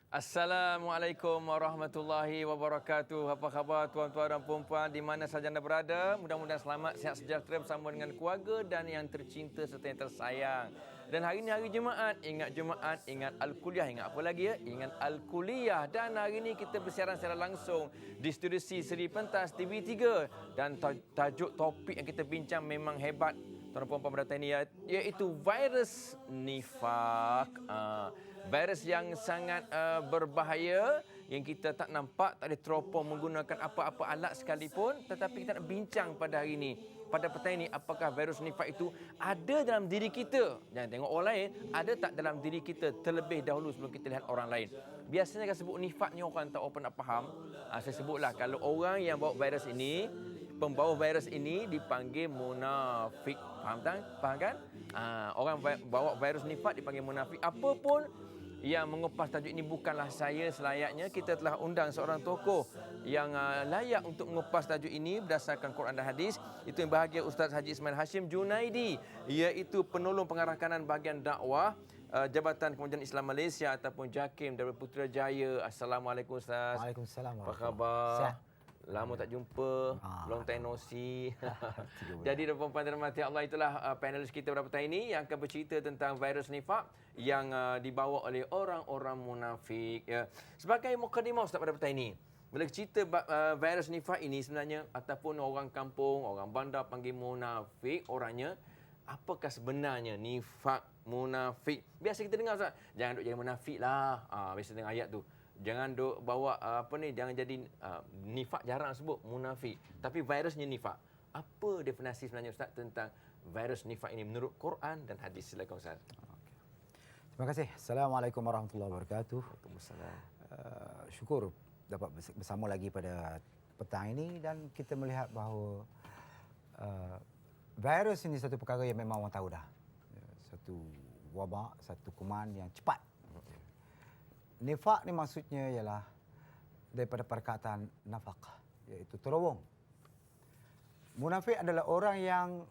Assalamualaikum warahmatullahi wabarakatuh. Apa khabar tuan-tuan dan puan-puan di mana sahaja anda berada? Mudah-mudahan selamat, sihat sejahtera bersama dengan keluarga dan yang tercinta serta yang tersayang. Dan hari ini hari Jumaat, ingat Al-Kuliah, ingat apa lagi ya? Ingat Al-Kuliah. Dan hari ini kita bersiaran secara langsung di studio C Seri Pentas TV3. Dan tajuk topik yang kita bincang memang hebat tuan-tuan dan puan-puan pada ini, iaitu virus nifak. Virus yang sangat berbahaya yang kita tak nampak, tak boleh teropong menggunakan apa-apa alat sekalipun, tetapi kita nak bincang pada hari ini, pada petang ini, apakah virus nifak itu ada dalam diri kita. Jangan tengok orang lain, ada tak dalam diri kita terlebih dahulu sebelum kita lihat orang lain. Biasanya kalau sebut nifak ni orang tak apa nak faham. Saya sebutlah, kalau orang yang bawa virus ini, pembawa virus ini dipanggil munafik. Faham tak? Faham kan? Orang bawa virus nifak dipanggil munafik. Apapun yang mengupas tajuk ini bukanlah saya selayaknya. Kita telah undang seorang tokoh yang layak untuk mengupas tajuk ini berdasarkan Quran dan hadis. Itu yang bahagia Ustaz Haji Ismail Hashim Junaidi, iaitu penolong pengarah kanan bahagian dakwah Jabatan Kemajuan Islam Malaysia ataupun JAKIM dari Putrajaya. Assalamualaikum Ustaz. Waalaikumsalam. Apa khabar? Sihat. Lama tak jumpa, long time no see. Jadi puan-puan dan rahmati Allah, itulah panelis kita pada petang ini yang akan bercerita tentang virus nifak yang dibawa oleh orang-orang munafik. Ya. Sebagai mukadimah Ustaz pada petang ini, bila cerita virus nifak ini sebenarnya, ataupun orang kampung, orang bandar panggil munafik orangnya, apakah sebenarnya nifak, munafik? Biasa kita dengar Ustaz, jangan duk jadi munafik lah. Biasa dengar ayat tu. Jangan duk bawa jangan jadi nifak, jarang sebut munafik. Tapi virusnya nifak. Apa definisi sebenarnya Ustaz tentang virus nifak ini menurut Quran dan hadis? Silakan Ustaz. Terima kasih. Assalamualaikum warahmatullahi wabarakatuh. Waalaikumsalam. Syukur dapat bersama lagi pada petang ini, dan kita melihat bahawa virus ini satu perkara yang memang orang tahu dah. Satu wabak, satu kuman yang cepat. Nifak ni maksudnya ialah daripada perkataan nafaq, iaitu terowong. Munafik adalah orang yang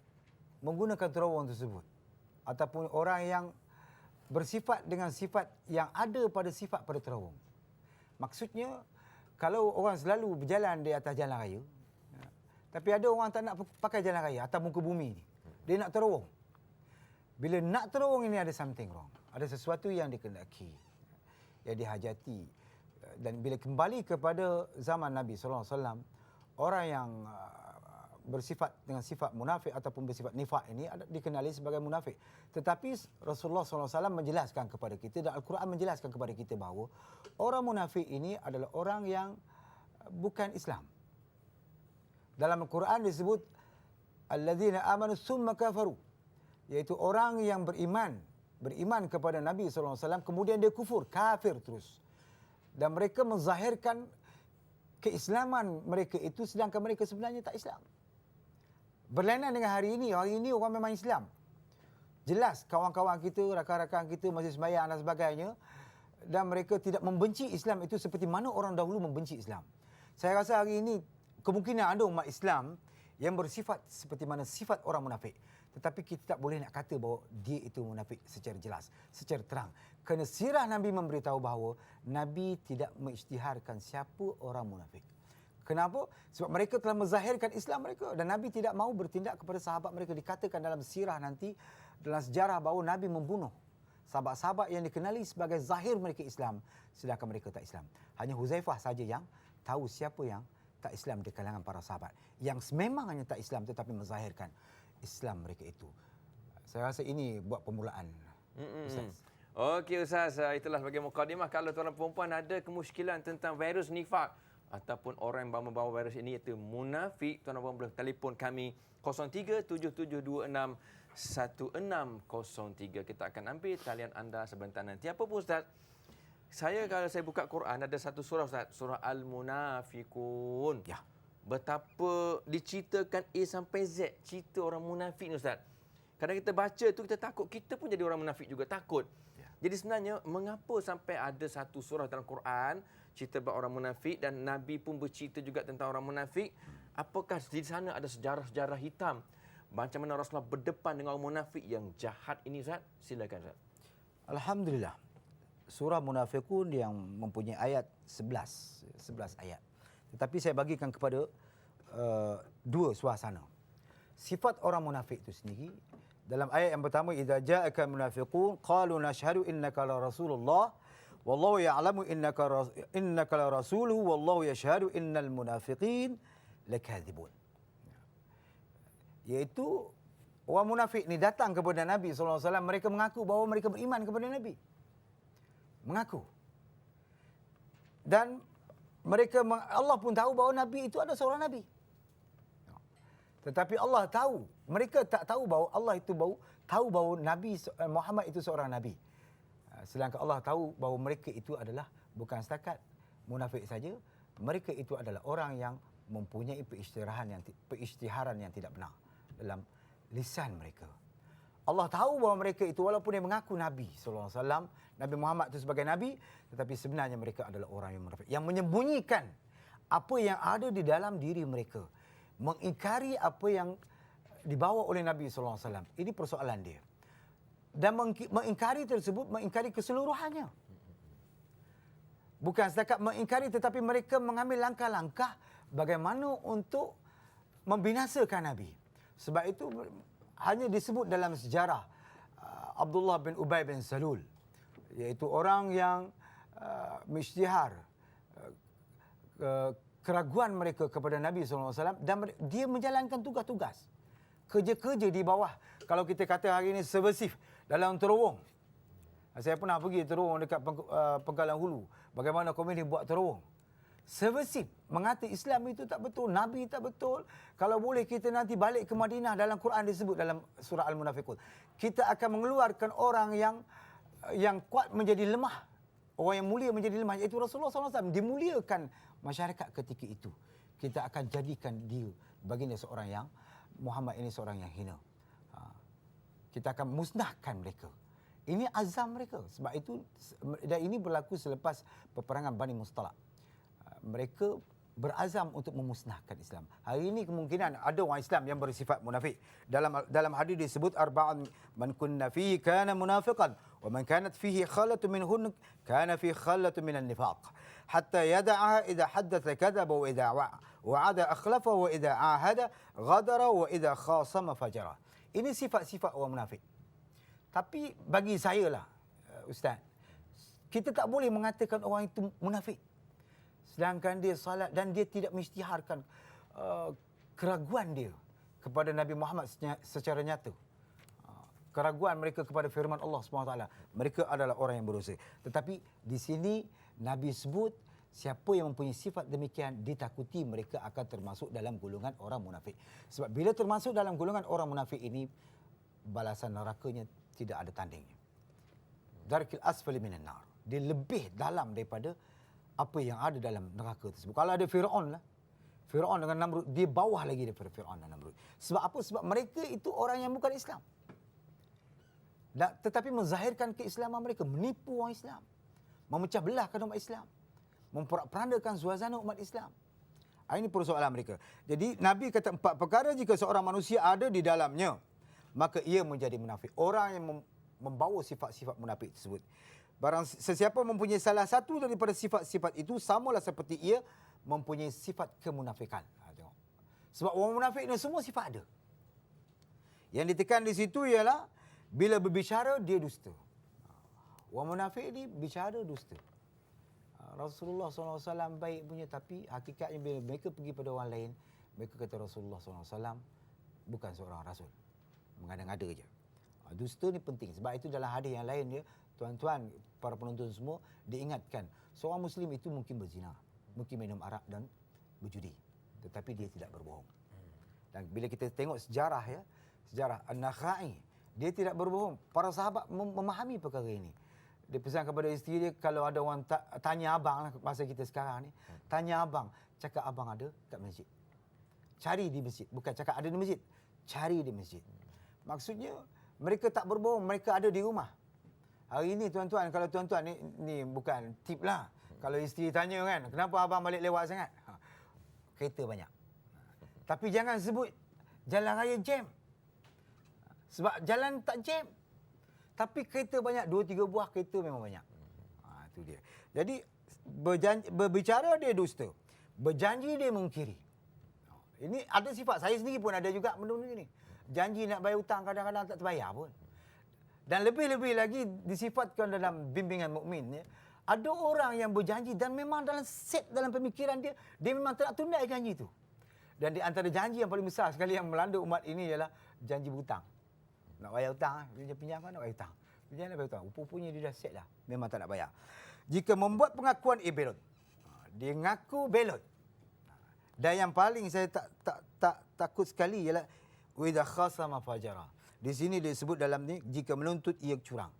menggunakan terowong tersebut, ataupun orang yang bersifat dengan sifat yang ada pada sifat pada terowong. Maksudnya, kalau orang selalu berjalan di atas jalan raya, tapi ada orang tak nak pakai jalan raya atas muka bumi ni, dia nak terowong. Bila nak terowong ini ada something wrong, ada sesuatu yang dikehendaki, yang dihajati. Dan bila kembali kepada zaman Nabi SAW, orang yang bersifat dengan sifat munafik ataupun bersifat nifak ini dikenali sebagai munafik. Tetapi Rasulullah SAW menjelaskan kepada kita, dan Al-Quran menjelaskan kepada kita bahawa orang munafik ini adalah orang yang bukan Islam. Dalam Al-Quran disebut alladzina amanu summa kafaru, iaitu orang yang beriman kepada Nabi SAW, kemudian dia kufur, kafir terus. Dan mereka menzahirkan keislaman mereka itu, sedangkan mereka sebenarnya tak Islam. Berlainan dengan hari ini orang memang Islam. Jelas kawan-kawan kita, rakan-rakan kita masih sembahyang dan sebagainya, dan mereka tidak membenci Islam itu seperti mana orang dahulu membenci Islam. Saya rasa hari ini kemungkinan ada umat Islam yang bersifat seperti mana sifat orang munafik. Tetapi kita tak boleh nak kata bahawa dia itu munafik secara jelas, secara terang. Kerana sirah Nabi memberitahu bahawa Nabi tidak mengisytiharkan siapa orang munafik. Kenapa? Sebab mereka telah menzahirkan Islam mereka, dan Nabi tidak mahu bertindak kepada sahabat mereka. Dikatakan dalam sirah nanti, dalam sejarah, bahawa Nabi membunuh sahabat-sahabat yang dikenali sebagai zahir mereka Islam, sedangkan mereka tak Islam. Hanya Huzaifah saja yang tahu siapa yang tak Islam di kalangan para sahabat, yang memang hanya tak Islam tetapi menzahirkan Islam mereka itu. Saya rasa ini buat permulaan. Ustaz. Okey Ustaz, itulah sebagai mukadimah. Kalau tuan-tuan perempuan ada kemusykilan tentang virus nifak ataupun orang yang membawa virus ini iaitu munafik, tuan-tuan boleh telefon kami 0377261603. Kita akan ambil talian anda sebentar nanti. Apa pun Ustaz, kalau saya buka Quran ada satu surah Ustaz, surah Al-Munafikun. Ya. Betapa diceritakan A sampai Z cerita orang munafik ni Ustaz. Kadang kita baca tu kita takut, kita pun jadi orang munafik juga, takut. Ya. Jadi sebenarnya mengapa sampai ada satu surah dalam Quran cerita tentang orang munafik, dan Nabi pun bercerita juga tentang orang munafik. Apakah di sana ada sejarah-sejarah hitam? Macam mana Rasulullah berdepan dengan orang munafik yang jahat ini Ustaz? Silakan Ustaz. Alhamdulillah. surah Munafiqun yang mempunyai ayat 11 ayat. Tetapi saya bagikan kepada dua suasana. Sifat orang munafik itu sendiri dalam ayat yang pertama, idza ja'aka munafiqun qalu nashhadu innaka la rasulullah wallahu ya'lamu innaka la rasuluhu wallahu yashhadu innal munafiqin lakadzibun. Iaitu orang munafik ni datang kepada Nabi SAW, mereka mengaku bahawa mereka beriman kepada Nabi. Mengaku. Dan Allah pun tahu bahawa Nabi itu adalah seorang Nabi. Tetapi Allah tahu, mereka tak tahu bahawa Allah itu tahu bahawa Nabi Muhammad itu seorang Nabi. Sedangkan Allah tahu bahawa mereka itu adalah bukan setakat munafik saja, mereka itu adalah orang yang mempunyai perisytiharan yang tidak benar dalam lisan mereka. Allah tahu bahawa mereka itu walaupun dia mengaku Nabi sallallahu alaihi wasallam, Nabi Muhammad itu sebagai Nabi, tetapi sebenarnya mereka adalah orang yang munafik, yang menyembunyikan apa yang ada di dalam diri mereka, mengingkari apa yang dibawa oleh Nabi sallallahu alaihi wasallam. Ini persoalan dia. Dan mengingkari tersebut, mengingkari keseluruhannya. Bukan setakat mengingkari, tetapi mereka mengambil langkah-langkah bagaimana untuk membinasakan Nabi. Sebab itu hanya disebut dalam sejarah Abdullah bin Ubay bin Salul, iaitu orang yang mengisytihar keraguan mereka kepada Nabi SAW, dan dia menjalankan tugas-tugas, kerja-kerja di bawah. Kalau kita kata hari ini subversif dalam terowong. Saya pernah pergi terowong dekat Penggalan Hulu. Bagaimana komunis buat terowong. Subversif, mengata Islam itu tak betul, Nabi tak betul. Kalau boleh kita nanti balik ke Madinah, dalam Quran disebut dalam surah Al-Munafiqun. Kita akan mengeluarkan orang yang kuat menjadi lemah. Orang yang mulia menjadi lemah, iaitu Rasulullah SAW. Dimuliakan masyarakat ketika itu. Kita akan jadikan dia baginda seorang yang, Muhammad ini seorang yang hina. Kita akan musnahkan mereka. Ini azam mereka. Sebab itu, dan ini berlaku selepas peperangan Bani Mustalaq. Mereka berazam untuk memusnahkan Islam. Hari ini kemungkinan ada orang Islam yang bersifat munafik. Dalam hadis disebut arba'an man kunna fihi kana munafiqan wa man kanat fihi khalatu minhun kana fi khalatu minan nifaq. Hatta yada'aha idza haddatha kadzaba wa idza wa'ada akhlafa wa idza ahada ghadara wa idza khasama fajara. Ini sifat-sifat orang munafik. Tapi bagi saya lah, Ustaz, kita tak boleh mengatakan orang itu munafik sedangkan dia salat dan dia tidak mengisytiharkan keraguan dia kepada Nabi Muhammad secara nyata. Keraguan mereka kepada firman Allah SWT. Mereka adalah orang yang berdosa. Tetapi di sini Nabi sebut siapa yang mempunyai sifat demikian, ditakuti mereka akan termasuk dalam golongan orang munafik. Sebab bila termasuk dalam golongan orang munafik ini, balasan nerakanya tidak ada tandingnya. Darkil asfali minan nar. Dia lebih dalam daripada apa yang ada dalam neraka tersebut. Kalau ada Fir'aun lah. Fir'aun dengan Namrud, dia bawah lagi daripada Fir'aun dan Namrud. Sebab apa? Sebab mereka itu orang yang bukan Islam. Tetapi menzahirkan keislaman mereka, menipu orang Islam, memecah belahkan umat Islam, memperandakan suasana umat Islam. Ini persoalan mereka. Jadi Nabi kata 4 perkara jika seorang manusia ada di dalamnya, maka ia menjadi munafik. Orang yang membawa sifat-sifat munafik tersebut. Barang sesiapa mempunyai salah satu daripada sifat-sifat itu, samalah seperti ia mempunyai sifat kemunafikan. Tengok. Sebab orang munafik ni semua sifat ada. Yang ditekan di situ ialah bila berbicara dia dusta. Orang munafik ni bicara dusta. Rasulullah SAW baik punya, tapi hakikatnya bila mereka pergi pada orang lain, mereka kata Rasulullah SAW bukan seorang Rasul. Mengada-ngada je. Dusta ni penting. Sebab itu dalam hadis yang lain dia, tuan-tuan, para penonton semua, diingatkan, seorang Muslim itu mungkin berzina, mungkin minum arak dan berjudi, tetapi dia tidak berbohong. Dan bila kita tengok sejarah ya, sejarah An-Nakhai, dia tidak berbohong. Para sahabat memahami perkara ini. Dia pesan kepada isteri dia, kalau ada orang tanya abang lah, masa kita sekarang ni, tanya abang, cakap abang ada kat masjid. Cari di masjid, bukan cakap ada di masjid, cari di masjid. Maksudnya, mereka tak berbohong, mereka ada di rumah. Hari ini tuan-tuan, kalau tuan-tuan ni bukan tip lah. Kalau isteri tanya kan, kenapa abang balik lewat sangat? Kereta banyak. Tapi jangan sebut jalan raya jam. Sebab jalan tak jam. Tapi kereta banyak, 2-3 buah kereta memang banyak. Itu dia. Jadi berbicara dia dusta. Berjanji dia mungkiri. Ini ada sifat. Saya sendiri pun ada juga benda ni. Janji nak bayar hutang kadang-kadang tak terbayar pun. Dan lebih-lebih lagi disifatkan dalam bimbingan mukmin, ya. Ada orang yang berjanji dan memang dalam set dalam pemikiran dia memang tak nak tunai janji itu. Dan di antara janji yang paling besar sekali yang melanda umat ini ialah janji berhutang. Nak bayar hutang, pinjam nak bayar hutang. Pinjam nak bayar hutang. Rupa-rupanya dia dah set dah. Memang tak nak bayar. Jika membuat pengakuan belot. Dia ngaku belot. Dan yang paling saya tak takut sekali ialah wa idza khasama fajara. Di sini dia sebut dalam ni jika menuntut ia curang.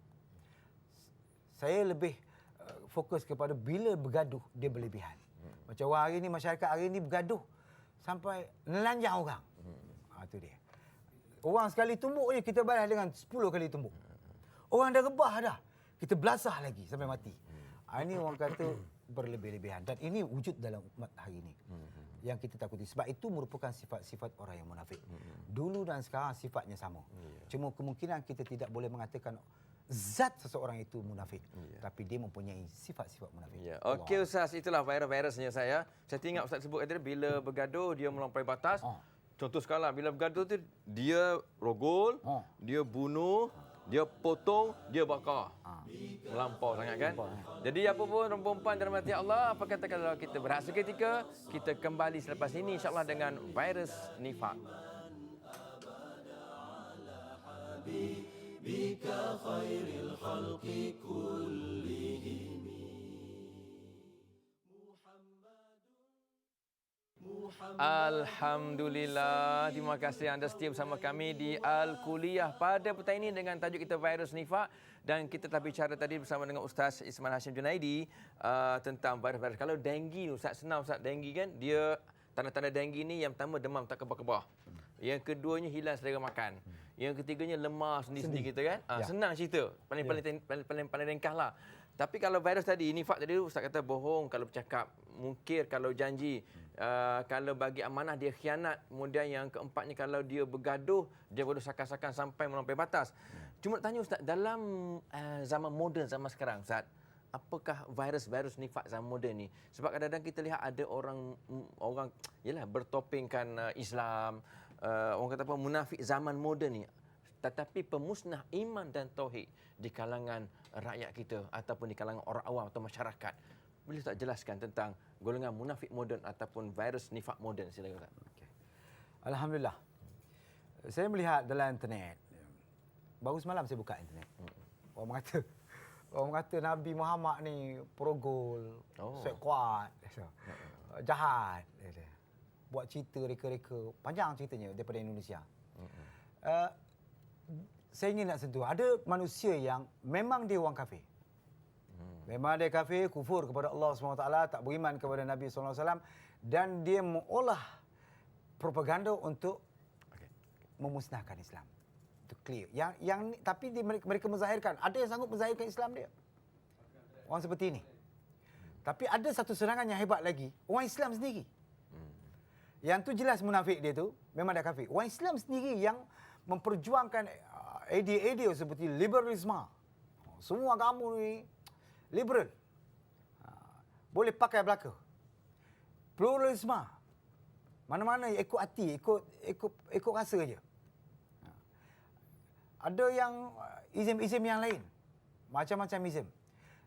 Saya lebih fokus kepada bila bergaduh dia berlebihan. Macam orang hari ni, masyarakat hari ni bergaduh sampai nelanjang orang. Itu dia. Orang sekali tumbuk je kita balas dengan 10 kali tumbuk. Orang dah rebah dah, kita belasah lagi sampai mati. Ini orang kata berlebih-lebihan. Dan ini wujud dalam umat hari ini. Yang kita takuti. Sebab itu merupakan sifat-sifat orang yang munafik. Dulu dan sekarang sifatnya sama. Cuma kemungkinan kita tidak boleh mengatakan zat seseorang itu munafik. Tapi dia mempunyai sifat-sifat munafik. Okey Ustaz, itulah virus-virusnya saya. Saya ingat Ustaz sebut tadi bila bergaduh dia melampaui batas. Contoh sekarang bila bergaduh tu dia rogol, dia bunuh, dia potong, dia bakar. Melampau sangat kan? Jadi apa pun perempuan dalam hati Allah, apa kata kalau kita berehat seketika, kita kembali selepas ini insya-Allah dengan virus nifak. Bika khairil khalqi kullihim Alhamdulillah, terima kasih anda setia bersama kami di Al-Kuliah pada petang ini dengan tajuk kita virus nifak, dan kita telah bicara tadi bersama dengan Ustaz Isman Hashim Junaidi tentang virus-virus. Kalau denggi Ustaz, senang Ustaz, denggi kan dia tanda-tanda denggi ni yang pertama demam tak kebah-kebah. Yang keduanya hilang selera makan. Yang ketiganya lemah sendiri-sendiri kita kan. Senang cerita, paling ringkas lah. Tapi kalau virus tadi, nifak tadi Ustaz kata bohong kalau bercakap, mungkir kalau janji, kalau bagi amanah dia khianat. Kemudian yang keempatnya kalau dia bergaduh, dia bergaduh sakan-sakan sampai melampaui batas. Cuma nak tanya Ustaz, dalam zaman moden, zaman sekarang Ustaz, apakah virus-virus nifak zaman moden ni? Sebab kadang-kadang kita lihat ada orang yalah bertopengkan Islam, orang kata apa, munafik zaman moden ni. Tetapi pemusnah iman dan tauhid di kalangan rakyat kita ataupun di kalangan orang awam atau masyarakat. Boleh tak jelaskan tentang golongan munafik moden ataupun virus nifak moden? Silakan Ustaz. Okay. Alhamdulillah. Saya melihat dalam internet. Baru semalam saya buka internet. Orang kata Nabi Muhammad ni perogol, kuat, jahat. Buat cerita reka-reka. Panjang ceritanya daripada Indonesia. Saya ingin nak sentuh. Ada manusia yang memang dia orang kafir. Memang dia kafir, kufur kepada Allah SWT, tak beriman kepada Nabi SAW. Dan dia mengolah propaganda untuk memusnahkan Islam. Itu clear. Tapi mereka menzahirkan. Ada yang sanggup menzahirkan Islam dia. Orang seperti ini. Tapi ada satu serangan yang hebat lagi. Orang Islam sendiri. Yang tu jelas munafik dia tu. Memang dia kafir. Orang Islam sendiri yang memperjuangkan idea-idea seperti liberalisme. Semua agama ni liberal. Boleh pakai belaka. Pluralisme. Mana-mana ikut hati, ikut rasa je. Ada yang izim-izim yang lain. Macam-macam izim.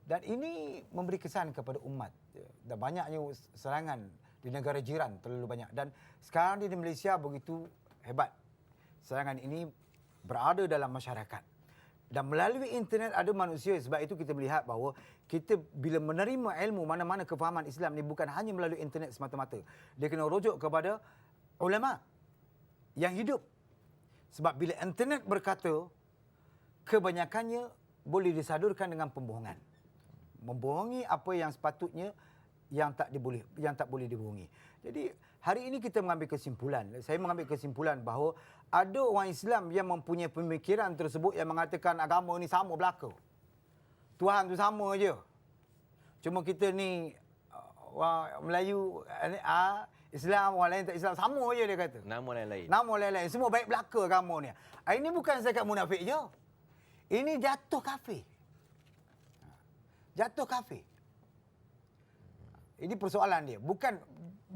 Dan ini memberi kesan kepada umat. Dan banyaknya serangan di negara jiran terlalu banyak. Dan sekarang di Malaysia begitu hebat. Serangan ini berada dalam masyarakat. Dan melalui internet ada manusia, sebab itu kita melihat bahawa kita bila menerima ilmu mana-mana kefahaman Islam ni bukan hanya melalui internet semata-mata. Dia kena rujuk kepada ulama yang hidup. Sebab bila internet berkata, kebanyakannya boleh disadurkan dengan pembohongan. Membohongi apa yang sepatutnya yang tak boleh dibohongi. Jadi hari ini kita mengambil kesimpulan. Saya mengambil kesimpulan bahawa ada orang Islam yang mempunyai pemikiran tersebut yang mengatakan agama ni sama belaka. Tuhan tu sama je. Cuma kita ni orang Melayu, Islam, orang lain tak Islam, sama je dia kata. Nama lain-lain. Nama lain-lain. Semua baik belaka agama ni. Ini bukan zakat munafik je. Ini jatuh kafir. jatuh kafir. Ini persoalan dia. Bukan,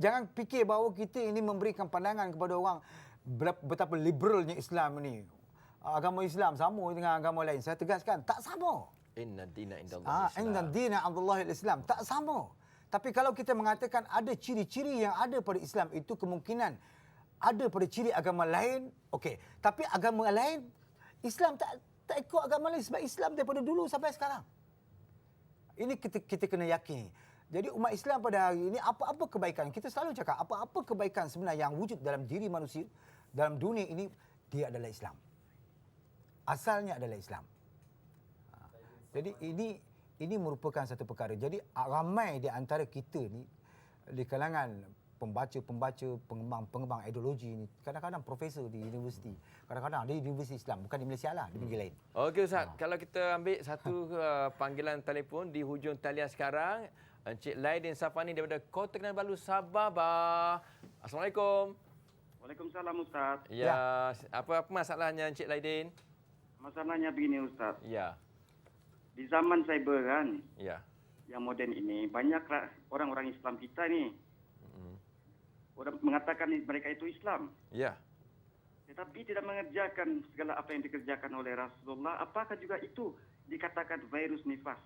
jangan fikir bahawa kita ini memberikan pandangan kepada orang betapa liberalnya Islam ini. Agama Islam sama dengan agama lain. Saya tegaskan, tak sama. Inna dina indallah Inna dina Abdullah Islam. Tak sama. Tapi kalau kita mengatakan ada ciri-ciri yang ada pada Islam, itu kemungkinan ada pada ciri agama lain. Okey. Tapi agama lain, Islam tak ikut agama lain sebab Islam daripada dulu sampai sekarang. Ini kita kena yakini. Jadi umat Islam pada hari ini, apa-apa kebaikan, kita selalu cakap, apa-apa kebaikan sebenarnya yang wujud dalam diri manusia, dalam dunia ini, dia adalah Islam. Asalnya adalah Islam. Jadi ini merupakan satu perkara. Jadi ramai di antara kita ni, di kalangan pembaca-pembaca, pengembang ideologi ni, kadang-kadang profesor di universiti, kadang-kadang di universiti Islam, bukan di Malaysia lah, di negeri lain. Okey Ustaz, kalau kita ambil satu panggilan telefon di hujung talian sekarang, Encik Laidin Safani daripada Kota Kinabalu, Sabah. Assalamualaikum. Waalaikumsalam Ustaz. Ya, apa masalahnya Encik Laidin? Masalahnya begini Ustaz. Ya. Di zaman cyber kan, Ya. yang moden ini, banyak orang-orang Islam kita ni. Orang mengatakan mereka itu Islam. Ya. Tetapi tidak mengerjakan segala apa yang dikerjakan oleh Rasulullah. Apakah juga itu dikatakan virus nifas?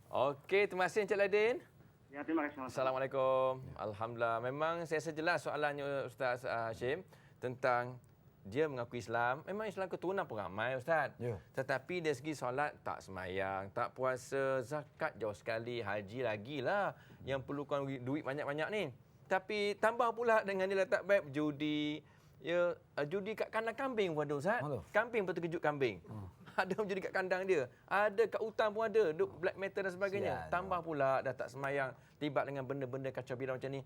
Okey, terima kasih Encik Laidin. Ya, terima kasih. Assalamualaikum. Alhamdulillah. Memang saya sejelas soalannya Ustaz Hashim tentang dia mengaku Islam. Memang Islam keturunan pun ramai Ustaz. Ya. Tetapi dari segi solat tak semayang, tak puasa, zakat jauh sekali, haji lagilah yang perlukan duit banyak-banyak ni. Tapi tambah pula dengan dia letak baik judi. Ya, judi kat kandang kambing pun ada Ustaz. Kambing berterkejut kambing. Ada menjadi kat kandang dia. Ada kat hutan pun ada. Duk black metal dan sebagainya. Tambah pula dah tak semayang. Tiba dengan benda-benda kacau bilau macam ni.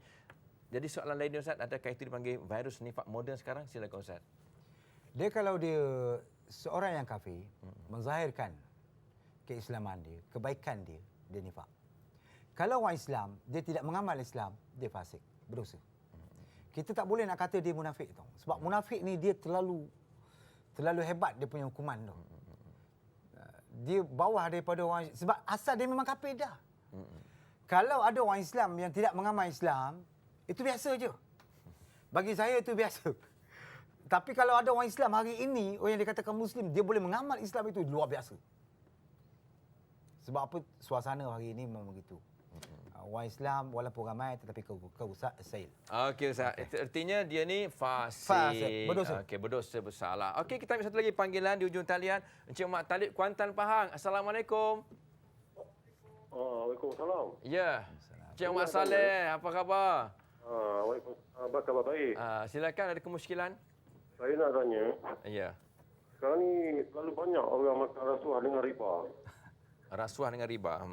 Jadi soalan lain Ustaz, adakah itu dipanggil virus nifak moden sekarang? Silakan Ustaz. Dia kalau dia seorang yang kafir, menzahirkan keislaman dia, kebaikan dia, dia nifak. Kalau orang Islam, dia tidak mengamal Islam, dia fasik, berdosa. Kita tak boleh nak kata dia munafik tau. Sebab munafik ni dia terlalu hebat dia punya hukuman tu. Dia bawah daripada orang, sebab asal dia memang kafir dah. Kalau ada orang Islam yang tidak mengamal Islam, itu biasa je. Bagi saya itu biasa. Tapi kalau ada orang Islam hari ini, orang yang dikatakan Muslim, dia boleh mengamal Islam, itu luar biasa. Sebab apa? Suasana hari ini memang begitu. Orang Islam walaupun ramai tetapi kerusak sail. Okey Ustaz. Itu artinya dia ni fasik. Berdosa. Okey, berdosa bersalah. Okey, kita ambil satu lagi panggilan di ujung talian. Encik Mak Talib Kuantan Pahang. Assalamualaikum. Waalaikumsalam. Ya. Encik Mak Saleh, apa khabar? Waalaikumsalam. Apa khabar baik? Silakan, ada kemuskilan? Saya nak tanya, Ya. sekarang ni terlalu banyak orang makan rasuah dengan riba. Rasuah dengan riba.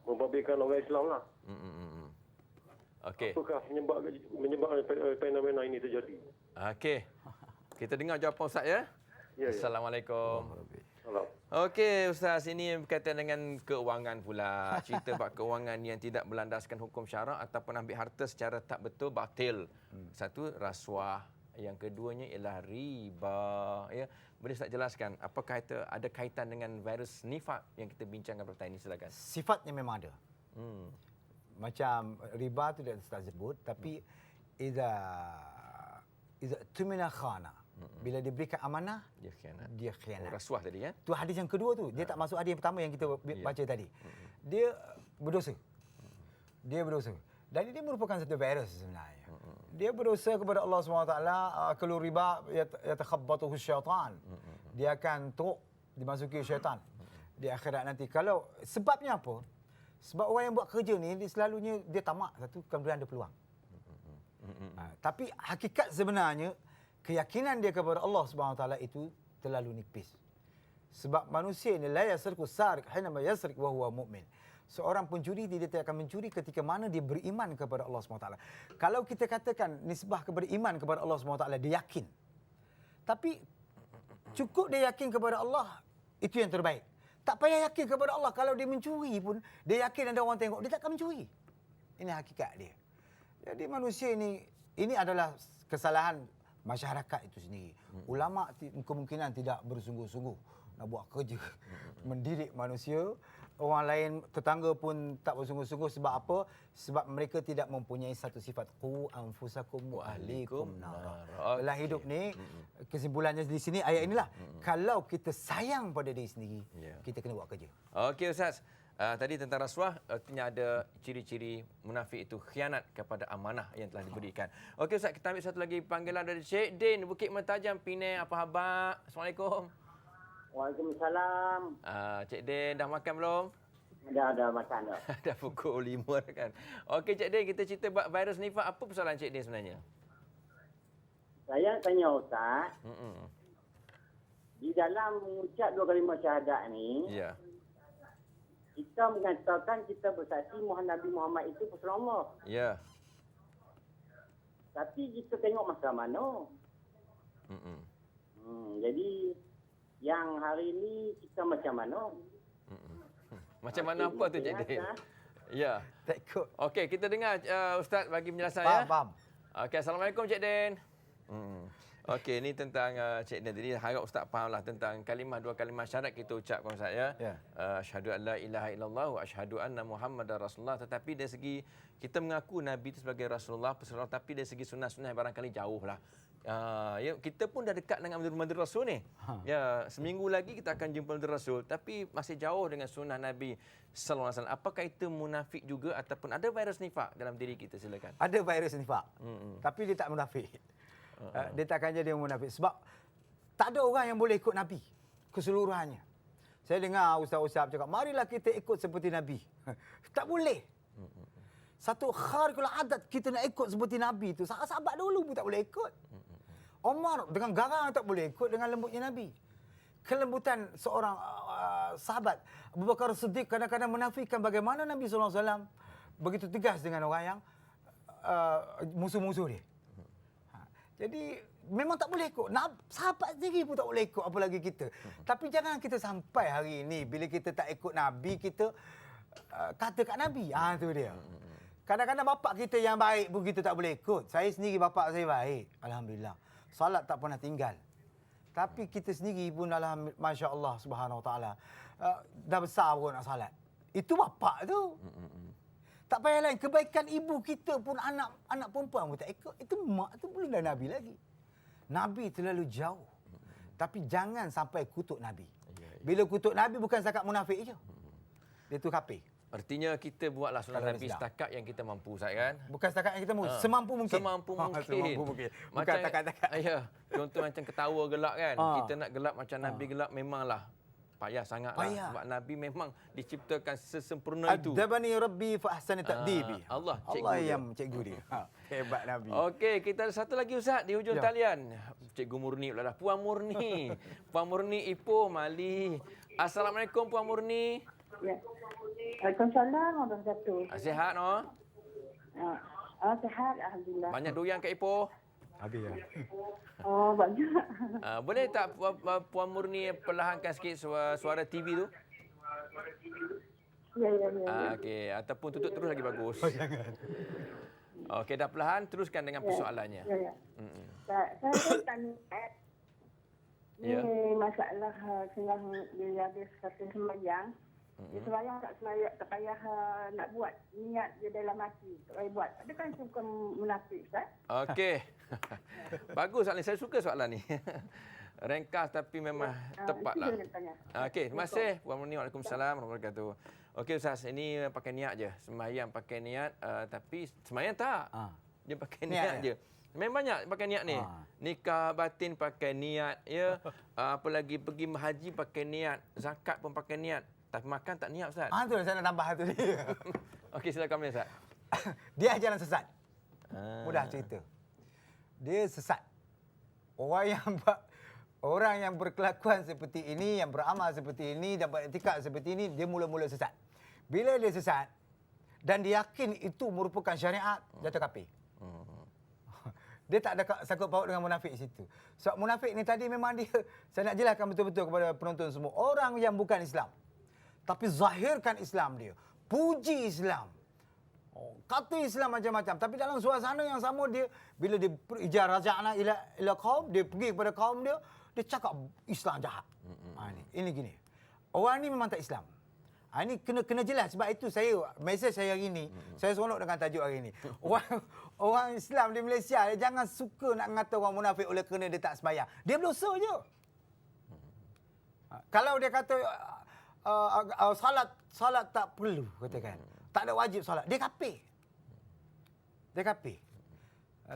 Membabitkan orang Islam lah. Okey. Apakah menyebabkan fenomena ini terjadi? Okey. Kita dengar jawapan Ustaz ya. Ya. Assalamualaikum. Salam. Okey Ustaz, ini berkaitan dengan keuangan pula. Cerita bab keuangan yang tidak berlandaskan hukum syarak ataupun ambil harta secara tak betul, batil. Satu, rasuah. Yang keduanya ialah riba. Ya. Boleh Ustaz jelaskan apakah itu ada kaitan dengan virus nifak yang kita bincangkan pada ini? Silakan. Sifatnya memang ada. Macam riba tu dia tak sebut, tapi iza tumina khana. Bila diberikan amanah, dia khianat. Rasuah tadi ya. Tu hadis yang kedua tu, dia tak masuk hadis yang pertama yang kita baca tadi. Dia berdosa. Dia berdosa. Dan ini merupakan satu virus sebenarnya. Dia berdosa kepada Allah SWT, akalu riba yatakhabbatuhu syaitan. Dia akan teruk dimasuki syaitan di akhirat nanti. Kalau sebabnya apa? Sebab orang yang buat kerja ni dia selalunya dia tamak, satu, kemudian ada peluang. Tapi hakikat sebenarnya keyakinan dia kepada Allah SWT itu terlalu nipis. Sebab manusia ni la yasriqu sariq hina ma yasriq wa huwa mu'min. Seorang pencuri dia tidak akan mencuri ketika mana dia beriman kepada Allah SWT. Kalau kita katakan nisbah kepada iman kepada Allah SWT, dia yakin. Tapi cukup dia yakin kepada Allah, itu yang terbaik. Tak payah yakin kepada Allah. Kalau dia mencuri pun, dia yakin ada orang tengok, dia takkan mencuri. Ini hakikat dia. Jadi manusia ini adalah kesalahan masyarakat itu sendiri. Ulama kemungkinan tidak bersungguh-sungguh nak buat kerja mendidik manusia orang lain, tetangga pun tak bersungguh-sungguh. Sebab apa? Sebab mereka tidak mempunyai satu sifat qu anfusakum wa ahlikum nar. Dalam hidup ni, kesimpulannya di sini ayat inilah. Kalau kita sayang pada diri sendiri, kita kena buat kerja. Okey Ustaz. Tadi tentang rasuah, artinya ada ciri-ciri munafik itu khianat kepada amanah yang telah diberikan. Okey Ustaz, kita ambil satu lagi panggilan dari Cik Din, Bukit Mertajam, Penang. Apa khabar? Assalamualaikum. Waalaikumsalam. Cik Din, dah makan belum? Dah makan dah. Dah pukul 5 kan. Okey Cik Din, kita cerita virus nifak. Apa persoalan Cik Din sebenarnya? Saya tanya Ustaz, di dalam mengucap 2 kalimah syahadat ni, Ya. kita mengatakan kita bersaksi Nabi Muhammad itu Rasul Allah. Ya. Tapi kita tengok masa mana. Jadi yang hari ini kita macam mana? Macam mana apa tu Cik Din? Ya. Tak ikut. Okey, kita dengar Ustaz bagi penjelasan Faham, ya. faham. Okey, Assalamualaikum Cik Din. Okey, ni tentang Cik Din. Jadi harap Ustaz fahamlah tentang kalimah 2 kalimah syahadat kita ucapkan Ustaz ya. Asyhadu an la ilaha illallah wa asyhadu anna Muhammadar Rasulullah. Tetapi dari segi kita mengaku Nabi itu sebagai Rasulullah, pesuruh, tapi dari segi sunnah-sunnah barangkali jauh lah. Ya, kita pun dah dekat dengan mandir Rasul ni. Ya, seminggu lagi kita akan jumpa mandir Rasul, tapi masih jauh dengan sunnah Nabi sallallahu alaihi wasallam. Apakah itu munafik juga ataupun ada virus nifak dalam diri kita? Silakan. Ada virus nifak. Tapi dia tak munafik. Dia takkan jadi munafik. Sebab tak ada orang yang boleh ikut Nabi keseluruhannya. Saya dengar ustaz-ustaz cakap, marilah kita ikut seperti Nabi. Tak boleh. Satu kharikul adat kita nak ikut seperti Nabi itu. Sahabat dulu pun tak boleh ikut. Omar dengan garang tak boleh ikut dengan lembutnya Nabi. Kelembutan seorang sahabat Abu Bakar Siddiq kadang-kadang menafikan bagaimana Nabi SAW begitu tegas dengan orang yang musuh-musuh dia. Jadi memang tak boleh ikut. Sahabat sendiri pun tak boleh ikut, apalagi kita. Tapi jangan kita sampai hari ini bila kita tak ikut Nabi, kita kata kat Nabi. Itu dia. Kadang-kadang bapak kita yang baik pun kita tak boleh ikut. Saya sendiri bapak saya baik. Alhamdulillah. Salat tak pernah tinggal. Tapi kita sendiri pun Masya Allah Subhanahu Wa Taala dah besar pun nak salat. Itu bapak tu. Tak payah lain. Kebaikan ibu kita pun anak perempuan pun tak ikut. Itu mak tu belum dah Nabi lagi. Nabi terlalu jauh. Tapi jangan sampai kutuk Nabi. Bila kutuk Nabi bukan setakat munafik je. Dia tu kafir. Artinya kita buatlah sunnah Nabi setakat yang kita mampu, Ustaz kan? Bukan setakat yang kita mampu, semampu mungkin. Semampu mungkin. Semampu mungkin. Bukan Macam, takat-takat. Ya, contoh macam ketawa gelak kan. Kita nak gelak macam Nabi gelak memanglah payah sangatlah. Sebab Nabi memang diciptakan sesempurna itu. Adabani Rabbi fa ahsana ta'dibi. Allah yang cikgu dia. Hebat Nabi. Okey, kita ada satu lagi Ustaz di hujung talian. Cikgu Murni pula dah. Puan Murni. Puan Murni Ipoh Mali. Assalamualaikum Puan Murni. Ya. Waalaikumsalam warahmatullahi wabarakatuh. Sihat no? Sihat alhamdulillah. Banyak doyan kat Ipoh? Habis ya. Oh, banyak. Boleh tak Puan Murni perlahankan sikit suara TV tu? Ya. Okey, ataupun tutup terus lagi bagus. Okey, dah perlahan teruskan dengan persoalannya. Ya. Saya tanya ni masalah tengah dia habis kata sembahyang. Dia sembahyang tak payah nak buat niat dia dalam hati. Tak payah buat. Ada kan suka munafik Ustaz? Okey. Bagus soalan ni. Saya suka soalan ni. Ringkas tapi memang tepatlah. Okey, terima kasih. Waalaikumsalam warahmatullahi wabarakatuh. Okey Ustaz, ini pakai niat je. Sembahyang pakai niat tapi sembahyang tak. Dia pakai niat je. Memang banyak pakai niat ni. Nikah batin pakai niat ya. Apa lagi pergi haji pakai niat, zakat pun pakai niat. Tapi makan tak niat Ustaz. Tu saya nak tambah tu dia. Okey, silakan Ustaz. Dia jalan sesat. Mudah cerita. Dia sesat. Orang yang berkelakuan seperti ini, yang beramal seperti ini dan beriktikad seperti ini, dia mula-mula sesat. Bila dia sesat dan dia yakin itu merupakan syariat, jatuh kafir. Dia tak ada sangkut paut dengan munafik situ. Sebab munafik ni tadi memang dia, saya nak jelaskan betul-betul kepada penonton semua, orang yang bukan Islam tapi zahirkan Islam dia, puji Islam, kata Islam macam-macam, tapi dalam suasana yang sama dia bila dia ija raja'na ila qaum, dia pergi kepada kaum dia cakap Islam jahat. Ini gini. Orang ni memang tak Islam. Ini kena jelas. Sebab itu mesej saya hari ni, saya seronok dengan tajuk hari ni. Orang Islam di Malaysia jangan suka nak ngata orang munafik oleh kerana dia tak sembahyang. Dia berdosa je. Kalau dia kata salat tak perlu, katakan. Tak ada wajib salat. Dia kafir.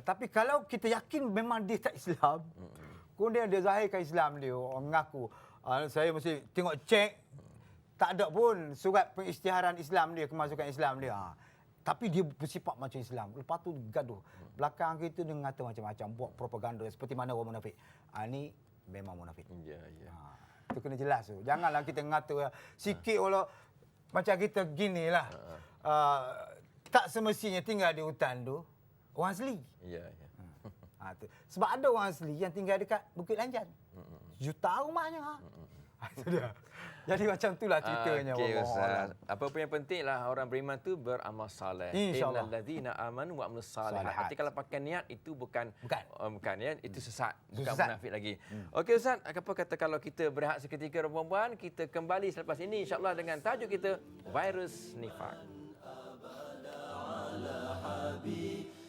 Tapi kalau kita yakin memang dia tak Islam, kemudian dia zahirkan Islam dia, orang mengaku, saya mesti tengok cek, tak ada pun surat pengisytiharan Islam dia, kemasukan Islam dia. Tapi dia bersifat macam Islam. Lepas tu gaduh. Belakang kita dia ngata macam-macam, buat propaganda seperti mana orang munafik. Ini memang munafik. Ya. Itu kena jelas tu. Janganlah kita ngata sikit walau macam kita ginilah. Tak semestinya tinggal di hutan tu orang asli. Ya. Sebab ada orang asli yang tinggal dekat Bukit Lanjan. Juta rumahnya. Itu dia. Jadi macam itulah ceritanya. Okey Ustaz. Apa pun yang penting lah orang beriman tu beramal soleh. InsyaAllah. Innallazina amanu wa amilus salihat. Nanti kalau pakai niat itu bukan ya, itu sesat, bukan munafik lagi. Okey Ustaz, apa kata kalau kita berehat seketika puan-puan, kita kembali selepas ini insya-Allah dengan tajuk kita virus nifak.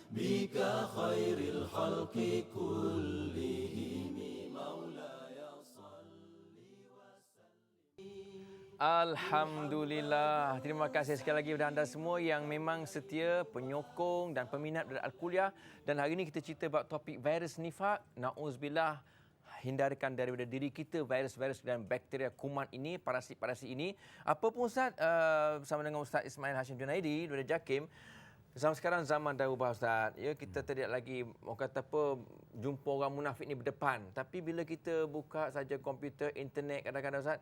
Bika khairil khalqi kullihim maulaya salli wa sallim. Alhamdulillah. Terima kasih sekali lagi kepada anda semua yang memang setia, penyokong dan peminat dari Al-Kuliah. Dan hari ini kita cerita about topik virus nifak. Na'udzubillah, hindarkan daripada diri kita virus-virus dan bakteria kuman ini, parasit-parasit ini. Apa pun Ustaz, bersama dengan Ustaz Ismail Hashim Junaidi dari JAKIM, zaman sekarang zaman dah ubah Ustaz. Ya, kita tidak lagi orang kata apa jumpa orang munafik ni berdepan. Tapi bila kita buka saja komputer, internet kadang-kadang Ustaz,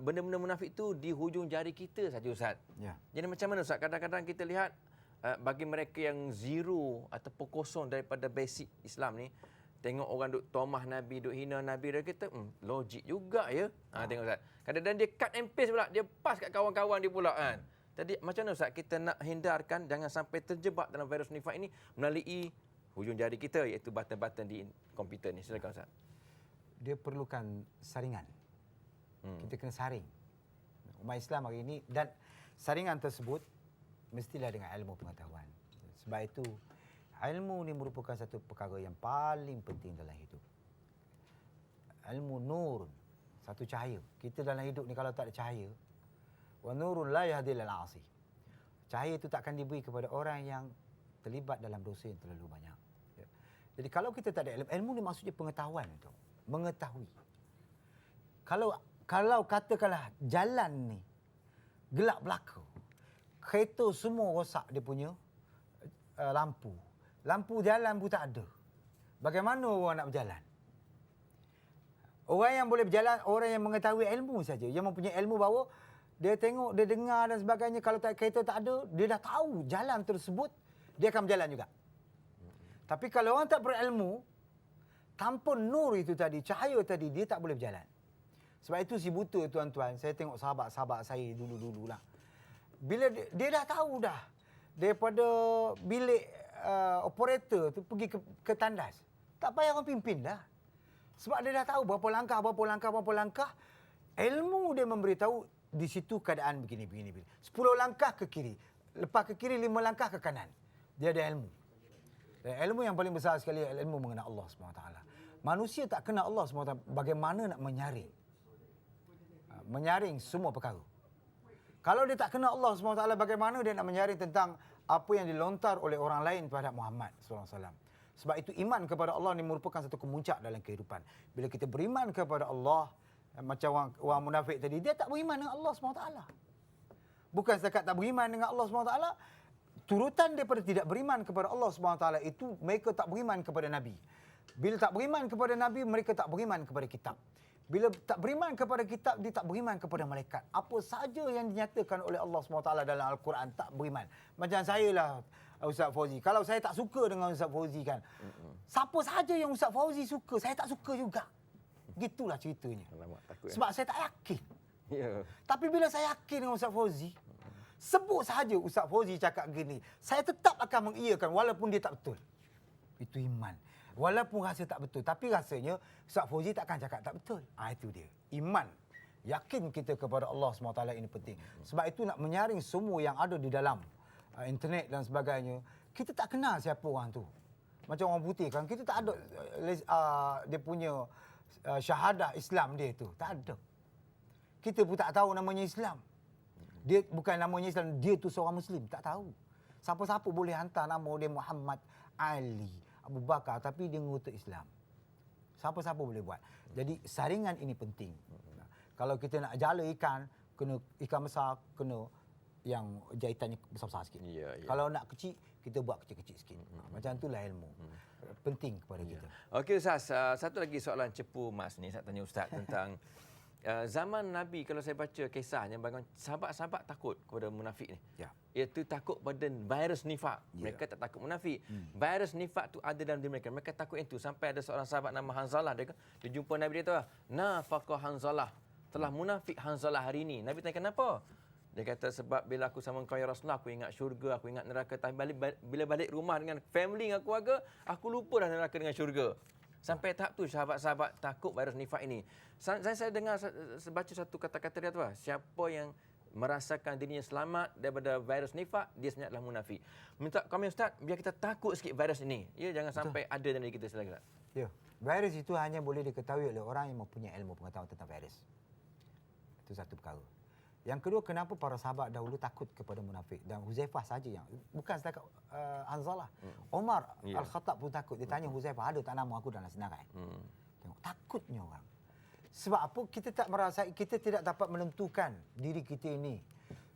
benda-benda munafik tu di hujung jari kita saja Ustaz. Ya. Jadi macam mana Ustaz? Kadang-kadang kita lihat bagi mereka yang zero ataupun kosong daripada basic Islam ni, tengok orang duk tomah Nabi, duk hina Nabi, dia kata, logik juga ya. Tengok Ustaz. Kadang-kadang dia cut and paste pula, dia pass kat kawan-kawan dia pula kan. Jadi macam mana Ustaz kita nak hindarkan jangan sampai terjebak dalam virus nifak ini melalui hujung jari kita iaitu button-button di komputer ni. Silakan Ustaz. Dia perlukan saringan. Kita kena saring. Umat Islam hari ini dan saringan tersebut mestilah dengan ilmu pengetahuan. Sebab itu ilmu ni merupakan satu perkara yang paling penting dalam hidup. Ilmu nur, satu cahaya. Kita dalam hidup ni kalau tak ada cahaya, wa nurun la yahdi lil 'asi. Cahaya itu takkan diberi kepada orang yang terlibat dalam dosa yang terlalu banyak. Jadi kalau kita tak ada ilmu, ilmu ni maksudnya pengetahuan itu, mengetahui. Kalau katakanlah jalan ni gelap belaka, kereta semua rosak dia punya lampu. Lampu jalan pun tak ada. Bagaimana orang nak berjalan? Orang yang boleh berjalan, orang yang mengetahui ilmu saja, yang mempunyai ilmu bahawa dia tengok, dia dengar dan sebagainya. Kalau kereta tak ada, dia dah tahu jalan tersebut, dia akan berjalan juga. Tapi kalau orang tak berilmu, tanpa nur itu tadi, cahaya tadi, dia tak boleh berjalan. Sebab itu si buta tuan-tuan, saya tengok sahabat-sahabat saya dulu-dululah. Bila dia dah tahu dah, daripada bilik operator tu pergi ke tandas, tak payah orang pimpin dah. Sebab dia dah tahu berapa langkah. Ilmu dia memberitahu, di situ keadaan begini. 10 langkah ke kiri. Lepas ke kiri, 5 langkah ke kanan. Dia ada ilmu. Dan ilmu yang paling besar sekali adalah ilmu mengenal Allah SWT. Manusia tak kenal Allah SWT, bagaimana nak menyaring? Menyaring semua perkara. Kalau dia tak kenal Allah SWT, bagaimana dia nak menyaring tentang apa yang dilontar oleh orang lain terhadap Muhammad SAW? Sebab itu iman kepada Allah ni merupakan satu kemuncak dalam kehidupan. Bila kita beriman kepada Allah, macam orang munafik tadi, dia tak beriman dengan Allah SWT. Bukan setakat tak beriman dengan Allah SWT, turutan daripada tidak beriman kepada Allah SWT itu mereka tak beriman kepada Nabi. Bila tak beriman kepada Nabi, mereka tak beriman kepada kitab. Bila tak beriman kepada kitab, dia tak beriman kepada malaikat. Apa saja yang dinyatakan oleh Allah SWT dalam Al-Quran, tak beriman. Macam saya lah, Ustaz Fauzi. Kalau saya tak suka dengan Ustaz Fauzi kan, siapa saja yang Ustaz Fauzi suka, saya tak suka juga. Gitulah ceritanya. Alamak, takut, sebab saya tak yakin. Ya. Tapi bila saya yakin dengan Ustaz Fauzi, sebut sahaja Ustaz Fauzi cakap gini, saya tetap akan mengiyakan walaupun dia tak betul. Itu iman. Walaupun rasa tak betul, tapi rasanya Ustaz Fauzi takkan cakap tak betul. Itu dia. Iman Yakin kita kepada Allah SWT ini penting. Sebab itu nak menyaring semua yang ada di dalam internet dan sebagainya. Kita tak kenal siapa orang tu. Macam orang putih kan, kita tak ada dia punya syahadah Islam dia tu. Tak ada. Kita pun tak tahu namanya Islam. Dia bukan namanya Islam, dia tu seorang Muslim. Tak tahu. Siapa-siapa boleh hantar nama dia Muhammad, Ali, Abu Bakar, tapi dia ngutuk Islam. Siapa-siapa boleh buat. Jadi saringan ini penting. Kalau kita nak jala ikan, kena ikan besar, kena yang jahitannya besar-besar sikit. Ya, ya. Kalau nak kecil, kita buat kecil-kecil sikit. Macam itulah ilmu. Penting kepada kita. Okey Ustaz, satu lagi soalan cepu Mas ni, saya tanya Ustaz tentang zaman Nabi, kalau saya baca kisahnya, bagaimana sahabat-sahabat takut kepada munafik ni. Ya. Iaitu takut pada virus nifak. Mereka tak takut munafik. Virus nifak tu ada dalam diri mereka. Mereka takut itu. Sampai ada seorang sahabat nama Hanzalah. Dia jumpa Nabi, dia tahu, nafaqah Hanzalah. Telah munafik Hanzalah hari ini. Nabi tanya kenapa? Dia kata sebab bila aku sama kau ya Rasulullah, aku ingat syurga, aku ingat neraka. Tapi bila balik rumah dengan family, dengan keluarga, aku lupa dah neraka dengan syurga. Sampai tahap tu sahabat-sahabat takut virus nifak ini. Saya dengar baca satu kata-kata dia tu lah. Siapa yang merasakan dirinya selamat daripada virus nifak, dia sebenarnya adalah munafik. Minta kami Ustaz, biar kita takut sikit virus ini. Ya, jangan sampai ada dalam diri kita selagi. Ya. Virus itu hanya boleh diketahui oleh orang yang mempunyai ilmu pengetahuan tentang virus. Itu satu perkara. Yang kedua, kenapa para sahabat dahulu takut kepada munafik? Dan Huzaifah saja yang, bukan setakat Hanzalah. Omar Al-Khattab pun takut. Dia tanya Huzaifah, ada tak nama aku dalam senarai? Tengok, takutnya orang. Sebab apa? Kita tak merasa, kita tidak dapat menentukan diri kita ini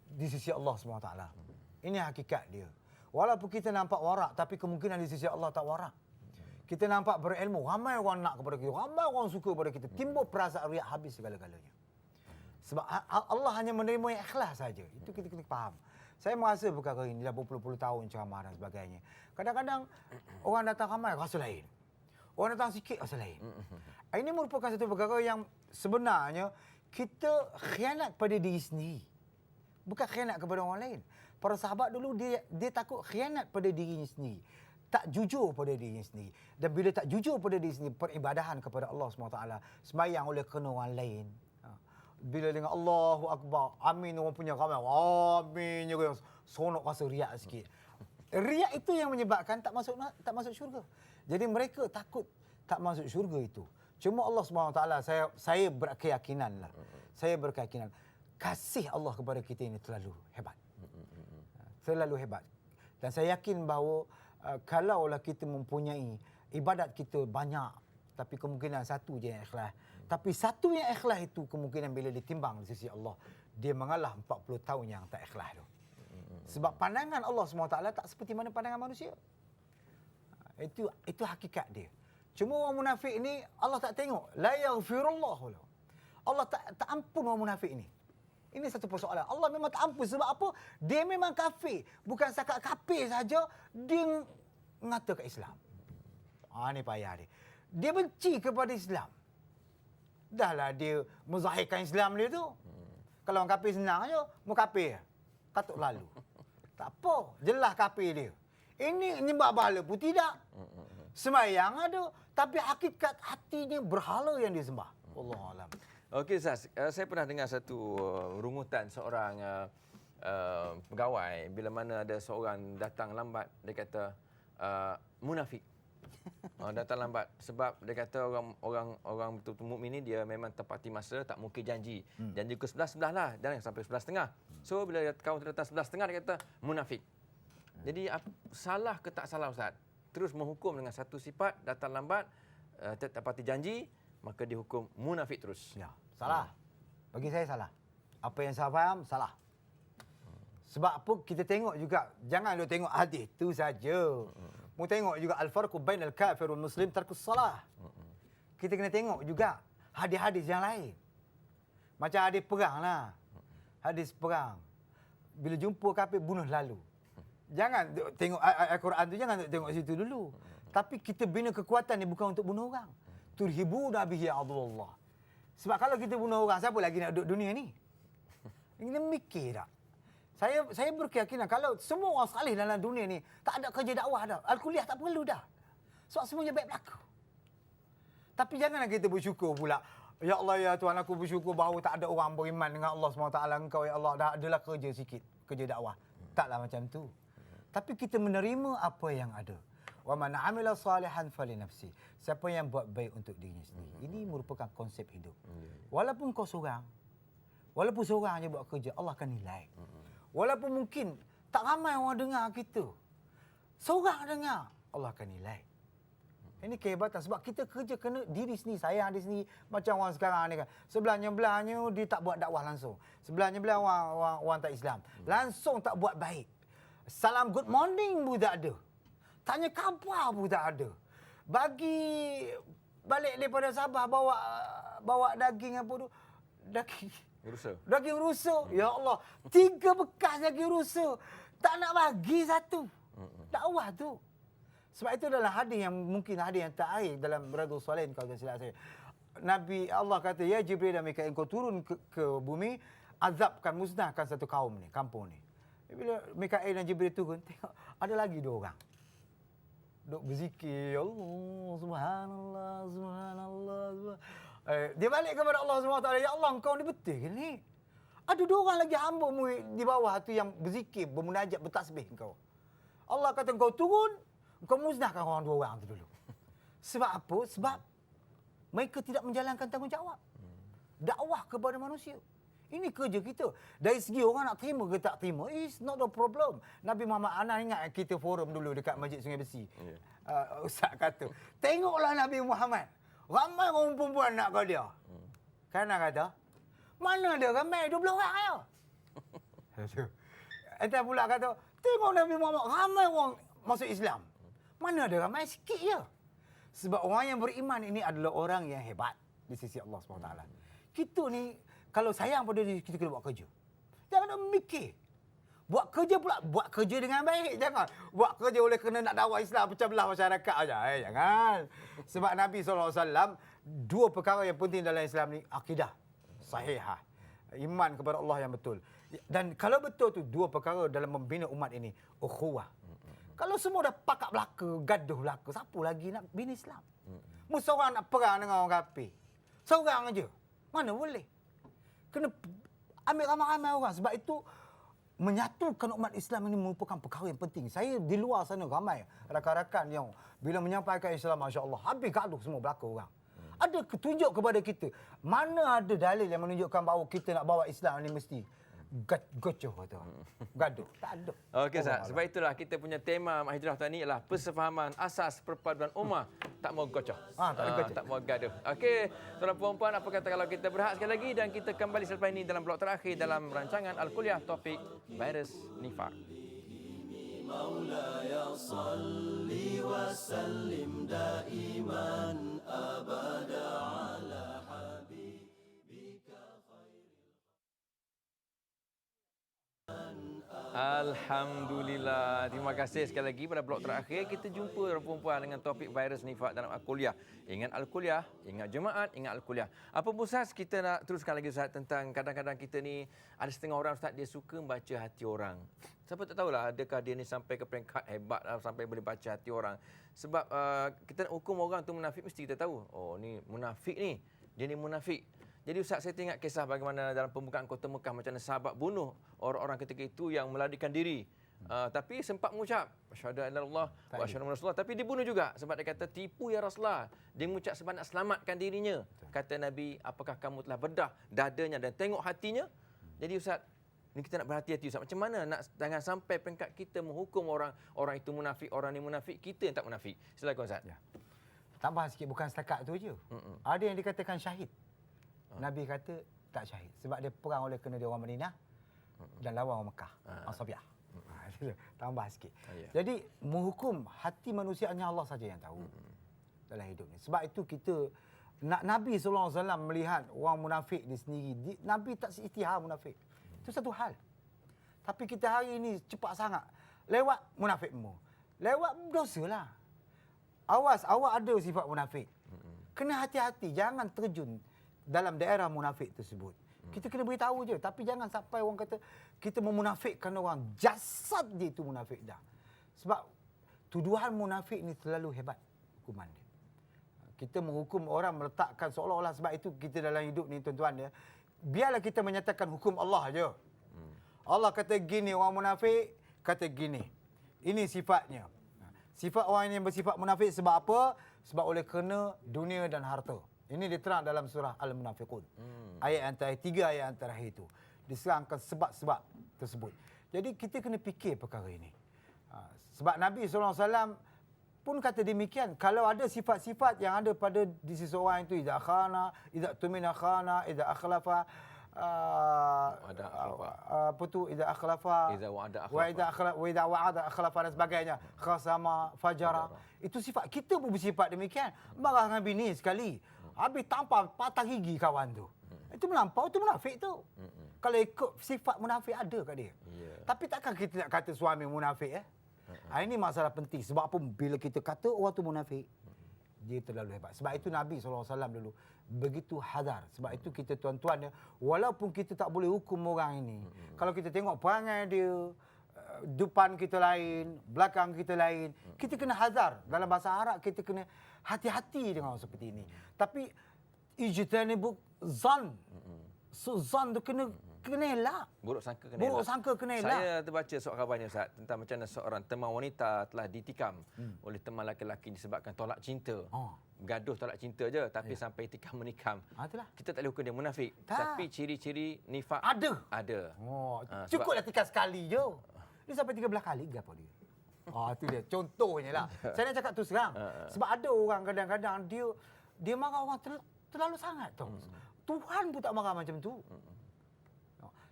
di sisi Allah SWT. Ini hakikat dia. Walaupun kita nampak warak, tapi kemungkinan di sisi Allah tak warak. Kita nampak berilmu, ramai orang nak kepada kita, ramai orang suka kepada kita. Timbul perasaan riak, habis segala-galanya. Sebab Allah hanya menerima yang ikhlas saja. Itu kita kena faham. Saya merasa perkara ini dah berpuluh-puluh tahun ceramah dan sebagainya. Kadang-kadang orang datang ramai rasa lain. Orang datang sikit rasa lain. Ini merupakan satu perkara yang sebenarnya kita khianat pada diri sendiri. Bukan khianat kepada orang lain. Para sahabat dulu dia takut khianat pada dirinya sendiri. Tak jujur pada dirinya sendiri. Dan bila tak jujur pada diri sendiri, peribadahan kepada Allah SWT, sembahyang oleh kerana orang lain. Bila dengar Allahu Akbar, amin, orang punya ramai, amin, sonok rasa riak sikit. Riak itu yang menyebabkan tak masuk syurga. Jadi mereka takut tak masuk syurga itu. Cuma Allah SWT, saya berkeyakinan lah. Saya berkeyakinan kasih Allah kepada kita ini terlalu hebat. Terlalu hebat. Dan saya yakin bahawa kalaulah kita mempunyai ibadat kita banyak, tapi kemungkinan satu je yang ikhlas. Tapi satu yang ikhlas itu kemungkinan bila ditimbang di sisi Allah, dia mengalah 40 tahun yang tak ikhlas tu. Sebab pandangan Allah SWT tak seperti mana pandangan manusia. Itu hakikat dia. Cuma orang munafik ini Allah tak tengok. La yaghfirullahu lahu. Allah tak ampun orang munafik ini. Ini satu persoalan. Allah memang tak ampun sebab apa? Dia memang kafir. Bukan setakat kafir saja, dia ngata ke Islam. Ini payah dia. Dia benci kepada Islam. Dahlah dia menzahirkan Islam dia tu. Kalau orang kafir senang aja, mau kafir. Katuk lalu. Tak apa, jelas kafir dia. Ini nyembah berhala pun tidak. Sembahyang ada, tapi hakikat hatinya berhala yang dia sembah. Wallahualam. Okey Ustaz, saya pernah dengar satu rungutan seorang pegawai bila mana ada seorang datang lambat, dia kata munafik. Datang lambat sebab dia kata orang betul-betul mukmin ni dia memang tepati masa, tak mungkin janji. Janji ke 11 lah, jangan sampai 11.30. So bila kawan datang 11.30 dia kata munafik. Jadi salah ke tak salah Ustaz? Terus menghukum dengan satu sifat, datang lambat, tak tepati janji, maka dihukum munafik terus. Ya, salah. Bagi saya salah. Apa yang saya faham salah. Sebab apa kita tengok juga, jangan lu tengok hadis tu saja. Mu tengok juga al-farqu bainal kafir wal muslim tarkus salah. Kita kena tengok juga hadis-hadis yang lain. Macam hadis perang lah. Hadis perang. Bila jumpa kafir bunuh lalu. Jangan tengok Al-Quran tu, jangan tengok situ dulu. Tapi kita bina kekuatan ni bukan untuk bunuh orang. Turhibuna bihi adullah. Sebab kalau kita bunuh orang, siapa lagi nak duduk dunia ni? Kita mikir tak? Saya berkeyakinan kalau semua orang salih dalam dunia ni, tak ada kerja dakwah dah. Al-Kuliah tak perlu dah. Sebab semuanya baik berlaku. Tapi janganlah kita bersyukur pula. Ya Allah, ya Tuhan, aku bersyukur bahawa tak ada orang beriman dengan Allah SWT. Engkau, ya Allah, dah adalah kerja sikit, kerja dakwah. Taklah macam tu. Tapi kita menerima apa yang ada. Wa man amila salihan falinafsi. Siapa yang buat baik untuk dirinya sendiri. Ini merupakan konsep hidup. Walaupun kau seorang, walaupun seorang je buat kerja, Allah akan nilai. Walaupun mungkin tak ramai orang dengar kita, seorang dengar, Allah akan nilai. Ini kehebatan sebab kita kerja kena diri sendiri, sayang diri sendiri. Macam orang sekarang ni kan. Sebelahnya dia tak buat dakwah langsung. Sebelahnya orang tak Islam. Langsung tak buat baik. Salam good morning pun tak ada. Tanya khabar pun tak ada. Bagi balik daripada Sabah bawa daging apa tu? Daging rusa. Ya Allah, 3 bekas daging rusa. Tak nak bagi satu. Dakwah tu. Sebab itu adalah hadis yang mungkin hadis yang terakhir dalam Riyadhus Shalihin kalau tak silap saya. Nabi Allah kata, ya Jibril dan Mikail, kau turun ke bumi, azabkan, musnahkan satu kaum ni, kampung ni. Bila Mikail dan Jibril turun, tengok ada lagi 2 orang. Duk berzikir, Allah, subhanallah, subhanallah, dia balik kepada Allah SWT, ya Allah, kau ni betul ke ni? Ada 2 orang lagi hamba-Mu di bawah tu yang berzikir, bermunajat, bertasbih kau. Allah kata, kau turun, kau musnahkan orang 2 orang tu dulu. Sebab apa? Sebab mereka tidak menjalankan tanggungjawab. Dakwah kepada manusia. Ini kerja kita. Dari segi orang nak terima ke tak terima, it's not a problem. Nabi Muhammad, Ana ingat kita forum dulu dekat Masjid Sungai Besi. Ustaz kata, tengoklah Nabi Muhammad. Ramai orang perempuan nak kau dia. Kan Ana kata, mana ada ramai 12 orang aja. Entah pula kata, tengok Nabi Muhammad, ramai orang masuk Islam. Mana ada ramai, sikit je. Sebab orang yang beriman ini adalah orang yang hebat di sisi Allah SWT. Kita ni, kalau sayang pada diri, kita kena buat kerja. Jangan nak mikir. Buat kerja pula, buat kerja dengan baik. Jangan buat kerja oleh kerana nak dakwah Islam, pecah belah masyarakat aja. Jangan. Sebab Nabi SAW, 2 perkara yang penting dalam Islam ni, akidah sahihah. Iman kepada Allah yang betul. Dan kalau betul tu, 2 perkara dalam membina umat ini, ukhuwah. Kalau semua dah pakak belaka, gaduh belaka, siapa lagi nak bina Islam? Mesti seorang nak perang dengan orang kafir. Seorang aja. Mana boleh? Kena ambil ramai-ramai orang. Sebab itu, menyatukan umat Islam ini merupakan perkara yang penting. Saya di luar sana ramai rakan-rakan yang bila menyampaikan Islam, Masya Allah, habis gaduh semua belaka orang. Ada ketunjuk kepada kita. Mana ada dalil yang menunjukkan bahawa kita nak bawa Islam ini mesti gocoh tu. Gaduh. Tak ada. Okey, Ustaz. Sebab itulah kita punya tema Hijrah tahun ni ialah persefahaman asas perpaduan ummah. Tak mau gocoh. Tak mau gaduh. Okey, tuan-tuan puan-puan, apa kata kalau kita berehat sekali lagi dan kita kembali selepas ini dalam blok terakhir dalam rancangan Al-Kuliah, topik virus nifaq. Maulaya salli wa sallim daiman abada ala Alhamdulillah. Terima kasih sekali lagi pada blok terakhir. Kita jumpa perempuan dengan topik virus nifaq dalam Al-Kuliah. Ingat Al-Kuliah, ingat jemaat, ingat Al-Kuliah. Apa pun Ustaz, kita nak teruskan lagi Ustaz tentang kadang-kadang kita ni, ada setengah orang Ustaz, dia suka baca hati orang. Siapa tak tahulah adakah dia ni sampai ke peringkat hebat sampai boleh baca hati orang. Sebab kita nak hukum orang tu munafik, mesti kita tahu. Oh, ni munafik ni. Dia ni munafik. Jadi Ustaz, saya teringat kisah bagaimana dalam pembukaan kota Mekah, macam mana sahabat bunuh orang-orang ketika itu yang melarikan diri. Tapi sempat mengucap asyhadu an la ilaha illallah wa asyhadu anna rasulullah, tapi dibunuh juga sebab dia kata tipu ya Rasulullah. Dia mengucap sebab nak selamatkan dirinya. Kata Nabi, apakah kamu telah bedah dadanya dan tengok hatinya? Jadi Ustaz, ni kita nak berhati-hati Ustaz. Macam mana nak jangan sampai peringkat kita menghukum orang itu munafik, orang ni munafik, kita yang tak munafik. Silakan Ustaz. Ya. Tambah sikit, bukan setakat tu je. Ada yang dikatakan syahid. Nabi kata tak syahid sebab dia perang oleh kerana dia orang Madinah dan lawan orang Mekah, Asabiah. Tambah sikit. Jadi menghukum hati manusia hanya Allah saja yang tahu dalam hidup ni. Sebab itu kita Nabi SAW melihat orang munafik di sendiri. Nabi tak seisytihar munafik. Itu satu hal. Tapi kita hari ini cepat sangat lewat munafikmu. Lewat dosalah. Awas, awak ada sifat munafik. Kena hati-hati, jangan terjun dalam daerah munafik tersebut. Kita kena beritahu je, tapi jangan sampai orang kata kita memunafikkan orang. Jasad dia itu munafik dah. Sebab tuduhan munafik ni terlalu hebat hukuman dia. Kita menghukum orang meletakkan seolah-olah sebab itu kita dalam hidup ni tuan-tuan ya. Biarlah kita menyatakan hukum Allah je. Allah kata gini, orang munafik kata gini. Ini sifatnya. Sifat orang yang bersifat munafik sebab apa? Sebab oleh kerana dunia dan harta. Ini diterang dalam surah Al-Munafiqun. Ayat antara 3 ayat antara itu. Diserangkan sebab-sebab tersebut. Jadi kita kena fikir perkara ini. Sebab Nabi SAW pun kata demikian. Kalau ada sifat-sifat yang ada pada di seseorang itu, idza khana, idza tumina khana, idza akhlafa, idza akhlafa, wa idza wa'ada akhlafa dan sebagainya, khasama fajara. Itu sifat kita pun bersifat demikian. Marah dengan bini sekali, habis tampar patah gigi kawan tu. Itu melampau, itu munafik tu. Kalau ikut sifat munafik ada kat dia. Tapi takkan kita nak kata suami munafik ini masalah penting. Sebab apa bila kita kata orang tu munafik, dia terlalu hebat. Sebab itu Nabi SAW dulu begitu hadar. Sebab itu kita tuan-tuan ya, walaupun kita tak boleh hukum orang ini, kalau kita tengok perangai dia, depan kita lain, belakang kita lain, kita kena hadar. Dalam bahasa Arab kita kena hati-hati dengan orang seperti ini. Tapi ijtanibu zan. So zan tu kena elak. Buruk sangka kena Buruk elak. sangka kena elak. Saya terbaca soal khabarnya Ustaz tentang macam mana seorang teman wanita telah ditikam oleh teman lelaki disebabkan tolak cinta. Gaduh tolak cinta je tapi sampai tikam menikam. Itulah. Kita tak boleh hukum dia munafik. Tak. Tapi ciri-ciri nifak ada. Cukuplah tikam sekali je. Dia sampai 13 kali gapo dia. Itu dia contohnya lah. Saya nak cakap tu serang. Sebab ada orang kadang-kadang dia marah orang terlalu sangat tau. Tuhan pun tak marah macam tu.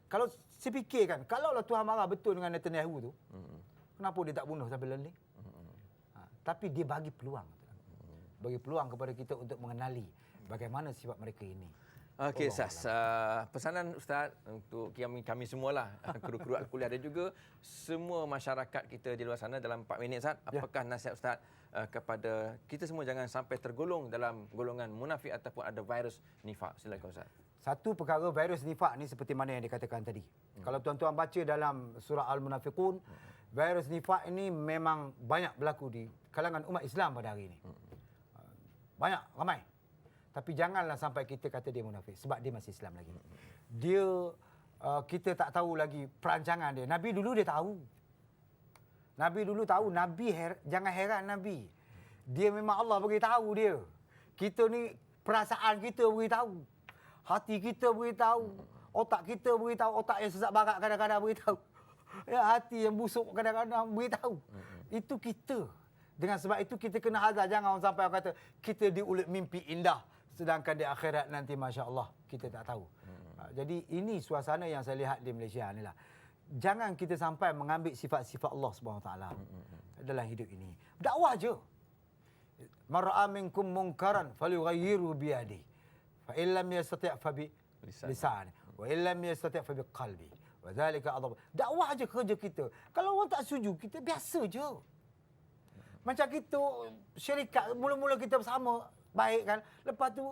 Kalau saya fikirkan, kalaulah Tuhan marah betul dengan Netanyahu tu, kenapa dia tak bunuh sampai leling? Tapi dia bagi peluang. Bagi peluang kepada kita untuk mengenali bagaimana sifat mereka ini. Okey Ustaz, pesanan Ustaz untuk kami semualah, kru-kru Al-Kuliah dan juga semua masyarakat kita di luar sana dalam 4 minit Ustaz. Apakah nasihat Ustaz kepada kita semua jangan sampai tergolong dalam golongan munafik ataupun ada virus nifak? Silakan Ustaz. Satu perkara virus nifak ni seperti mana yang dikatakan tadi. Kalau tuan-tuan baca dalam surah Al-Munafiqun, virus nifak ini memang banyak berlaku di kalangan umat Islam pada hari ini. Banyak, ramai. Tapi janganlah sampai kita kata dia munafik sebab dia masih Islam lagi. Dia kita tak tahu lagi perancangan dia. Nabi dulu dia tahu. Jangan heran Nabi. Dia memang Allah beritahu dia. Kita ni perasaan kita beritahu. Hati kita beritahu, otak kita beritahu, otak yang sesak barat kadang-kadang beritahu. Ya, hati yang busuk kadang-kadang beritahu. Itu kita. Dengan sebab itu kita kena hadar, jangan orang sampai orang kata kita diulit mimpi indah sedangkan di akhirat nanti masya-Allah kita tak tahu. Jadi ini suasana yang saya lihat di Malaysia inilah. Jangan kita sampai mengambil sifat-sifat Allah Subhanahu Wa Taala dalam hidup ini. Dakwah je. Man ra'a minkum munkaran falyughayyiru bi yadihi. Fa in lam yastati' fa bi lisani wa in lam yastati' fa bi qalbi wa dhalika adhab. Dakwah aja kerja kita. Kalau orang tak setuju, kita biasa je. Macam kita syarikat mula-mula kita bersama baik kan. Lepas tu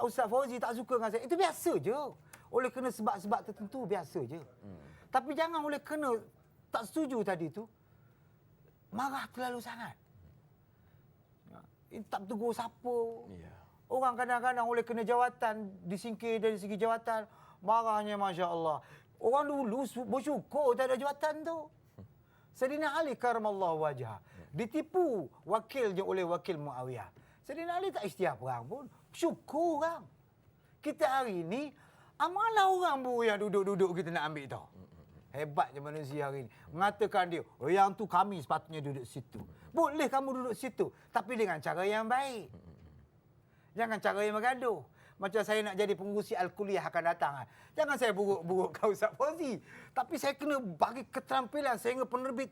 Ustaz Fauzi tak suka dengan saya. Itu biasa je. Oleh kerana sebab-sebab tertentu biasa je. Tapi jangan oleh kerana tak setuju tadi tu marah terlalu sangat. Tak bertegur siapa. Orang kadang-kadang oleh kena jawatan, disingkir dari segi jawatan, marahnya Masya Allah. Orang dulu bersyukur tak ada jawatan tu. Sayyidina Ali karamallahu wajhah ditipu wakilnya oleh wakil Muawiyah. Sayyidina Ali tak ikhtiar perang pun, syukur orang. Kita hari ni, amalah orang pun yang duduk-duduk kita nak ambil tau. Hebatnya manusia hari ini. Mengatakan dia, yang tu kami sepatutnya duduk situ. Boleh kamu duduk situ, tapi dengan cara yang baik. Jangan cara yang bergaduh. Macam saya nak jadi pengurusi Al-Kuliah akan datang. Jangan saya buruk-buruk kau Ustaz Fauzi. Tapi saya kena bagi keterampilan sehingga penerbit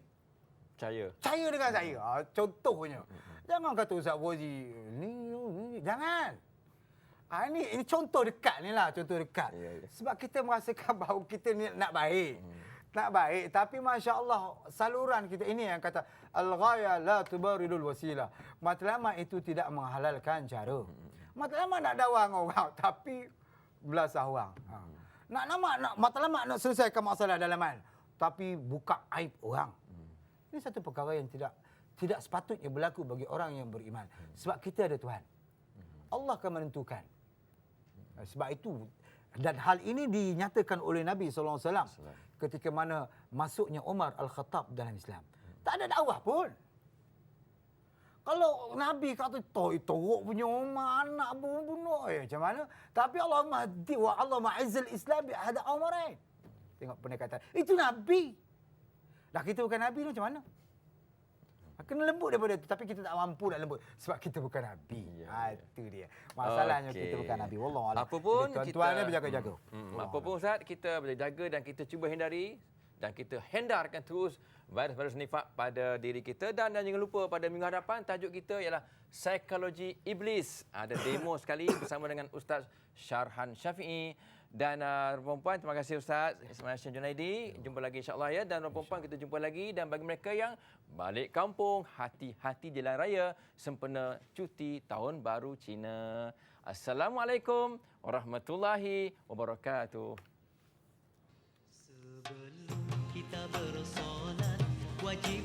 percaya dengan saya. Contohnya. Jangan kata Ustaz Fauzi, ni jangan. Ini contoh dekat ni lah, contoh dekat. Sebab kita merasakan bahawa kita ni nak baik. Nak baik, tapi Masya Allah, saluran kita ini yang kata, Al-ghaya la tubaridul wasilah. Matlamat itu tidak menghalalkan cara. Matlamat nak dawang orang, tapi belasah orang. Matlamat nak selesaikan masalah dalaman, tapi buka aib orang. Ini satu perkara yang tidak sepatutnya berlaku bagi orang yang beriman. Sebab kita ada Tuhan. Allah akan menentukan. Sebab itu, dan hal ini dinyatakan oleh Nabi SAW ketika mana masuknya Umar Al-Khattab dalam Islam. Tak ada dakwah pun. Kalau Nabi kata, teruk punya Umar, anak bunuh. Macam mana? Tapi Allah mahdi wa Allah ma'izzal Islam bi'ahada Umarain. Tengok pendekatan. Itu Nabi. Dah kita bukan Nabi, macam mana? Kena lembut daripada itu. Tapi kita tak mampu nak lembut. Sebab kita bukan Nabi. Itu dia. Masalahnya kita bukan Nabi. Wallahualam. Apa pun tuan-tuan ni berjaga-jaga. Apa pun Ustaz, kita boleh jaga dan kita cuba hindari dan kita hendarkan terus virus-virus nifak pada diri kita. Dan jangan lupa pada minggu hadapan tajuk kita ialah Psikologi Iblis. Ada demo sekali bersama dengan Ustaz Syarhan Syafi'i. Dan perempuan, terima kasih Ustaz Ismail Junaidi. Jumpa lagi insya-Allah ya. Dan perempuan kita jumpa lagi. Dan bagi mereka yang balik kampung, hati-hati jalan raya sempena cuti Tahun Baru Cina. Assalamualaikum warahmatullahi wabarakatuh. Sebelum kita bersolat, wajib